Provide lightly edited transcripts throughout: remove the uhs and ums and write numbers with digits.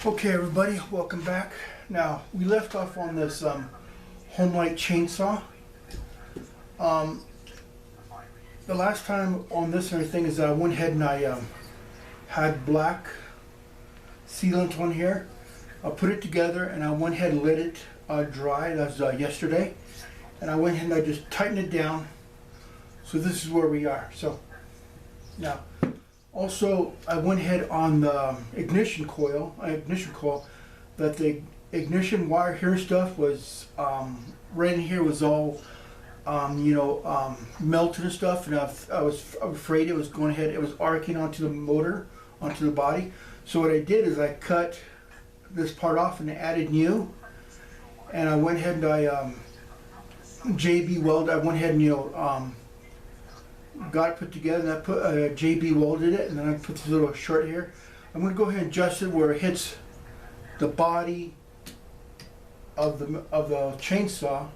Okay, everybody, welcome back. Now, we left off on this Homelight chainsaw. Um, the last time on this and everything is I went ahead and I had black sealant on here. I put it together and I went ahead and let it dry. That was yesterday. And I went ahead and I just tightened it down. So this is where we are. So now, also I went ahead on the ignition coil, that the ignition wire here and stuff was right in here was all melted and stuff, and I was afraid it was going ahead, it was arcing onto the motor, onto the body. So what I did is I cut this part off and added new, and I went ahead and I JB welded. I went ahead and got it put together, and I put JB welded it, and then I put this little short here. I'm going to go ahead and adjust it where it hits the body of the chainsaw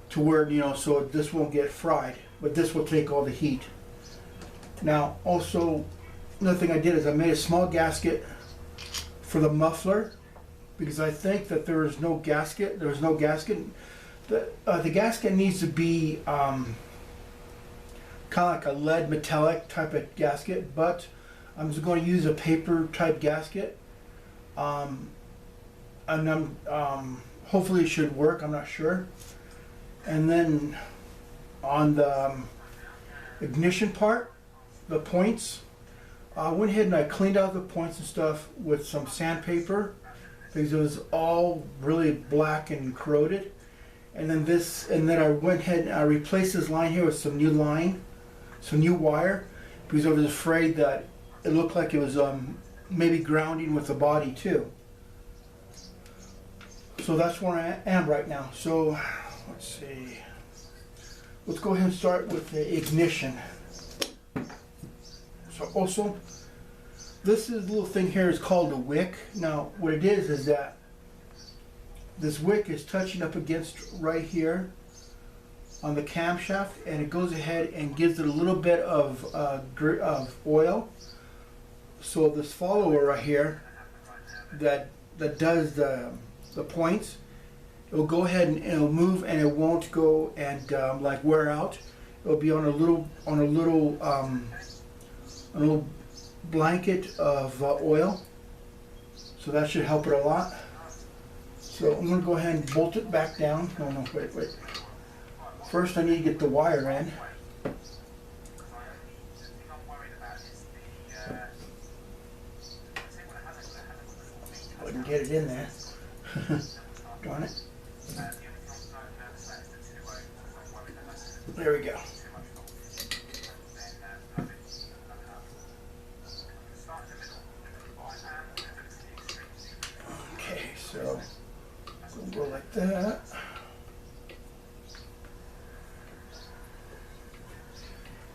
to where, so this won't get fried, but this will take all the heat. Now, also, another thing I did is I made a small gasket for the muffler, because I think that there was no gasket. The gasket needs to be kind of like a lead metallic type of gasket, but I'm just going to use a paper type gasket. And hopefully it should work, I'm not sure. And then on the ignition part, the points, I went ahead and I cleaned out the points and stuff with some sandpaper because it was all really black and corroded. And then I went ahead and I replaced this line here with some new wire, because I was afraid that it looked like it was maybe grounding with the body too. So that's where I am right now. So let's see. Let's go ahead and start with the ignition. So also, this little thing here is called a wick. Now what it is that this wick is touching up against right here on the camshaft, and it goes ahead and gives it a little bit of oil. So this follower right here that does the points, it'll go ahead and it'll move, and it won't go and like wear out. It'll be on a little blanket of oil, so that should help it a lot. So I'm going to go ahead and bolt it back down. No, wait. First I need to get the wire in. I can get it in there. Darn it. There we go. Okay, so we'll go like that.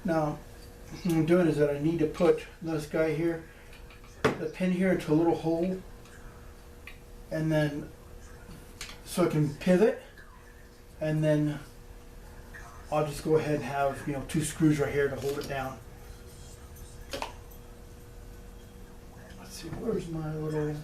Now, what I'm doing is that I need to put this guy here, the pin here, into a little hole, and then so I can pivot, and then I'll just go ahead and have 2 screws right here to hold it down. Let's see, where's my little...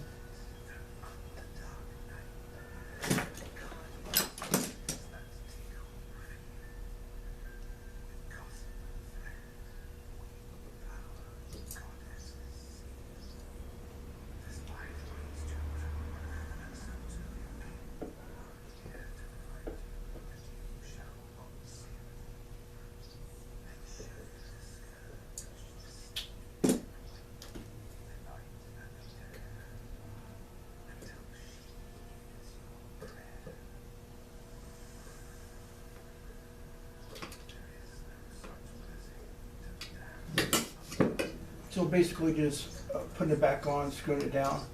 So basically just putting it back on, screwing it down.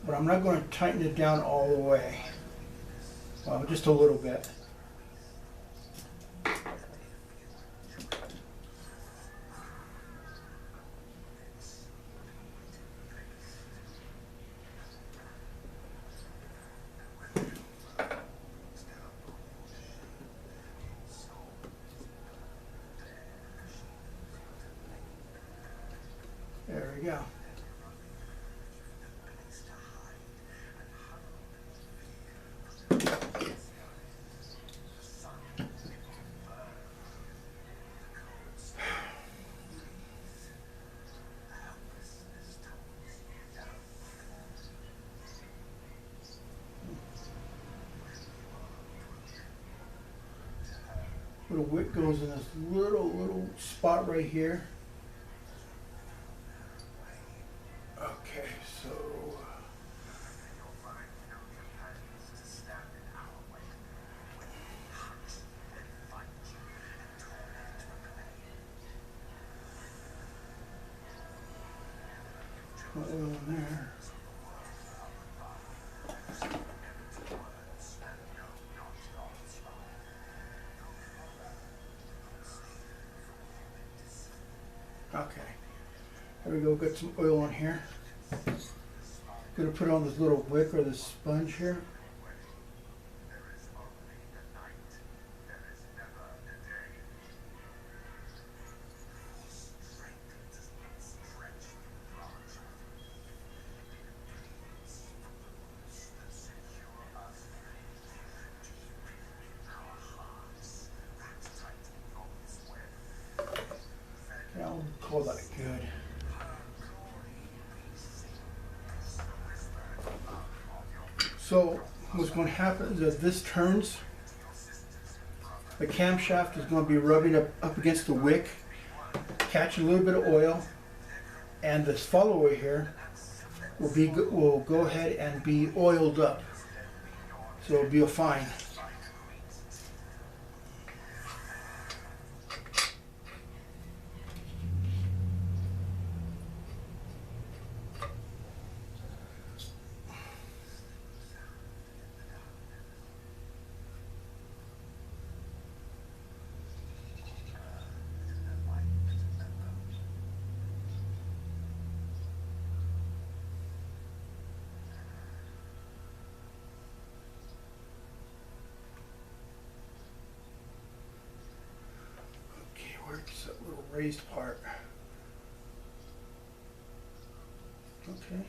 But I'm not going to tighten it down all the way. Just a little bit. There we go. little wick goes in this little spot right here. Okay, so oil in there. Okay, there we go, got some oil on here. Gonna put on this little wick or this sponge here. Okay, I'll call that good. So what's going to happen is as this turns, the camshaft is going to be rubbing up against the wick, catch a little bit of oil, and this follower here will go ahead and be oiled up. So it'll be fine. Where's that little raised part? Okay.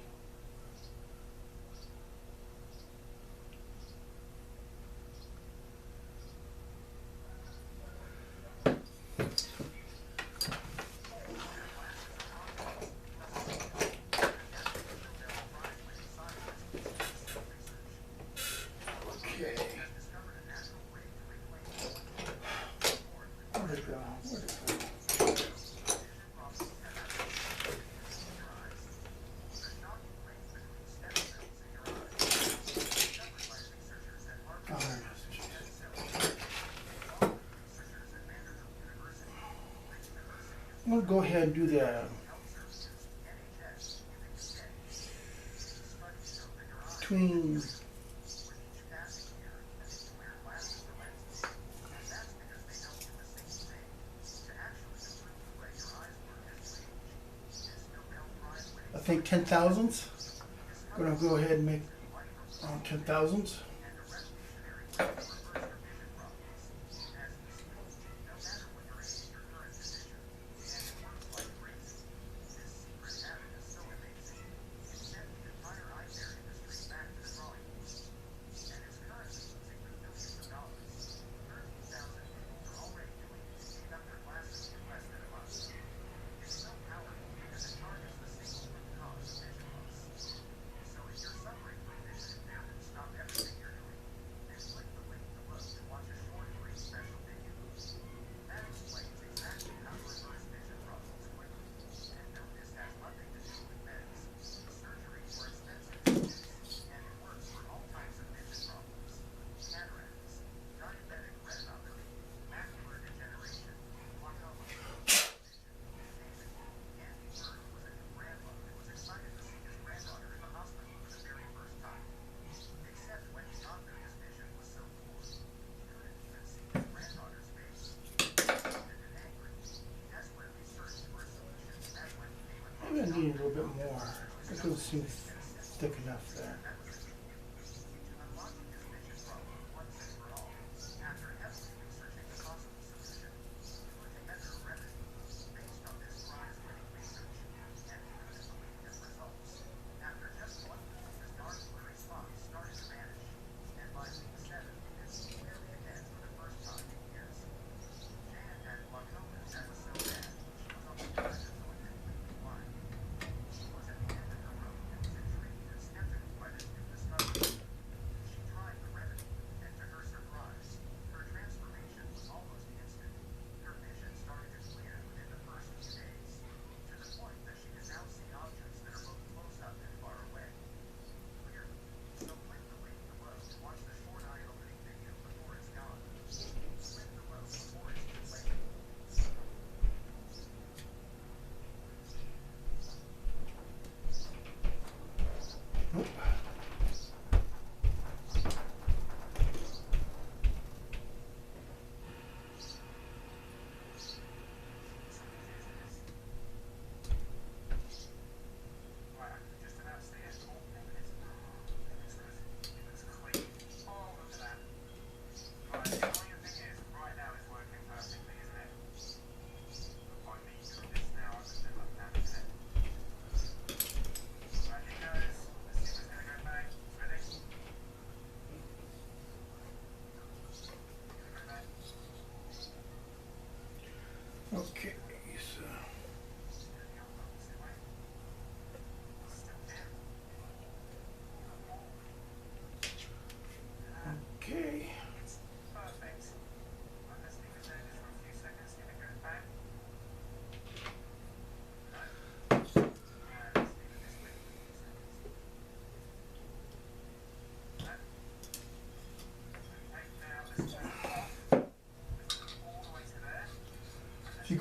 Where'd it go? I'm going to go ahead and do the between I think 10,000s. I'm going to go ahead and make 10,000s. Maybe I need a little bit more. It doesn't seem thick enough there.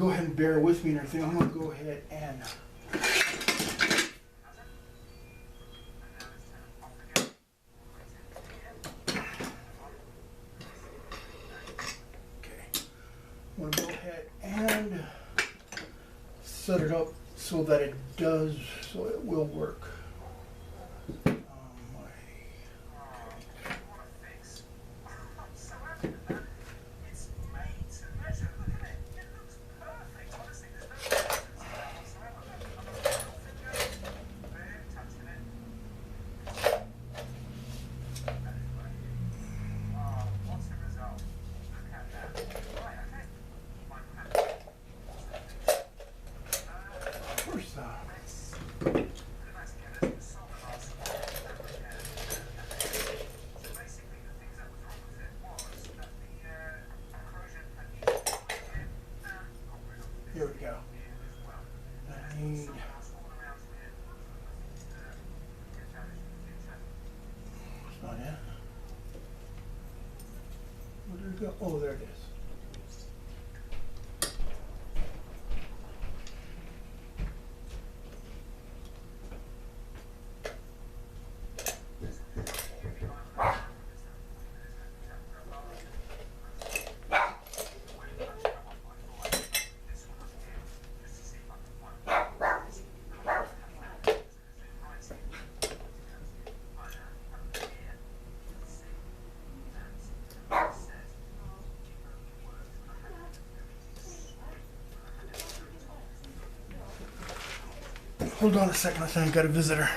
go ahead and bear with me and everything. I'm gonna go ahead and I'm gonna go ahead and set it up so that it does, so it will work. Here we go. I need. That's not it. Where did it go? Oh, there it is. Hold on a second, I think I got a visitor.